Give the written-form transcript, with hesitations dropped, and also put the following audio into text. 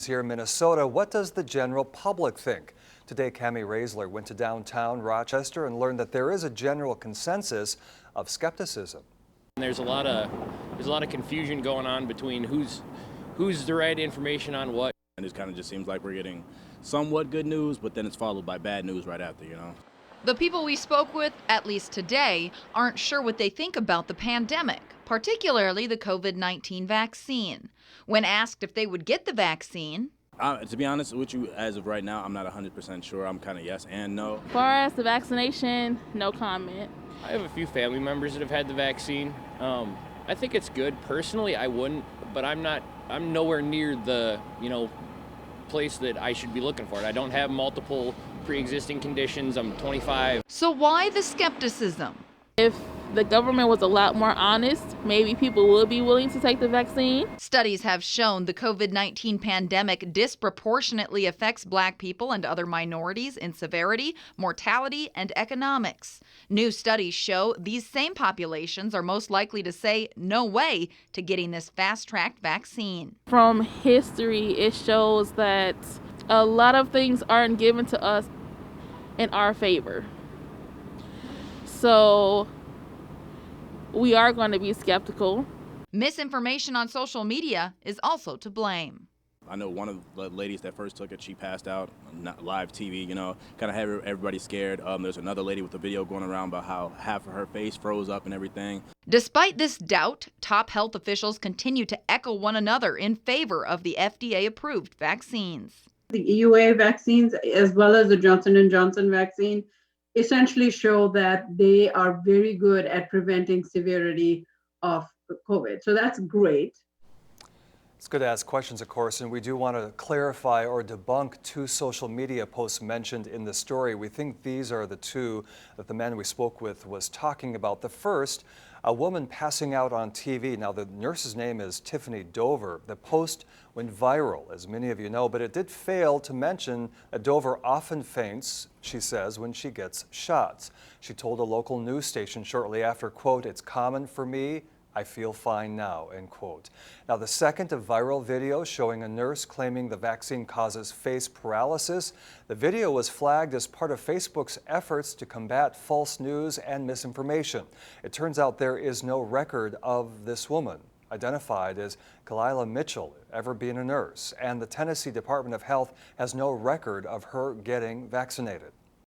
Here in Minnesota, what does the general public think? Today, Cami Raisler went to downtown Rochester and learned that there is a general consensus of skepticism. There's a lot of confusion going on between who's the right information on what. And it kind of just seems like we're getting somewhat good news, but then it's followed by bad news right after, The people we spoke with, at least today, aren't sure what they think about the pandemic, particularly the COVID-19 vaccine. When asked if they would get the vaccine, To be honest with you, as of right now, I'm not 100% sure. I'm kind of yes and no. As far as the vaccination, no comment. I have a few family members that have had the vaccine. I think it's good. Personally, I wouldn't, but I'm nowhere near the, place that I should be looking for it. I don't have multiple pre-existing conditions. I'm 25. So why the skepticism? If the government was a lot more honest, maybe people would be willing to take the vaccine. Studies have shown the COVID-19 pandemic disproportionately affects Black people and other minorities in severity, mortality, and economics. New studies show these same populations are most likely to say no way to getting this fast-tracked vaccine. From history, it shows that a lot of things aren't given to us in our favor. So we are going to be skeptical. Misinformation on social media is also to blame. I know one of the ladies that first took it, she passed out on live TV, kind of had everybody scared. There's another lady with a video going around about how half of her face froze up and everything. Despite this doubt, top health officials continue to echo one another in favor of the FDA-approved vaccines. The EUA vaccines, as well as the Johnson & Johnson vaccine, essentially show that they are very good at preventing severity of COVID. So that's great. It's good to ask questions, of course, and we do want to clarify or debunk two social media posts mentioned in the story. We think these are the two that the man we spoke with was talking about. The first, a woman passing out on TV. Now, the nurse's name is Tiffany Dover. The post went viral, as many of you know, but it did fail to mention that Dover often faints, she says, when she gets shots. She told a local news station shortly after, quote, "It's common for me. I feel fine now," end quote. Now, the second, a viral video showing a nurse claiming the vaccine causes face paralysis. The video was flagged as part of Facebook's efforts to combat false news and misinformation. It turns out there is no record of this woman, identified as Kalila Mitchell, ever being a nurse, and the Tennessee Department of Health has no record of her getting vaccinated.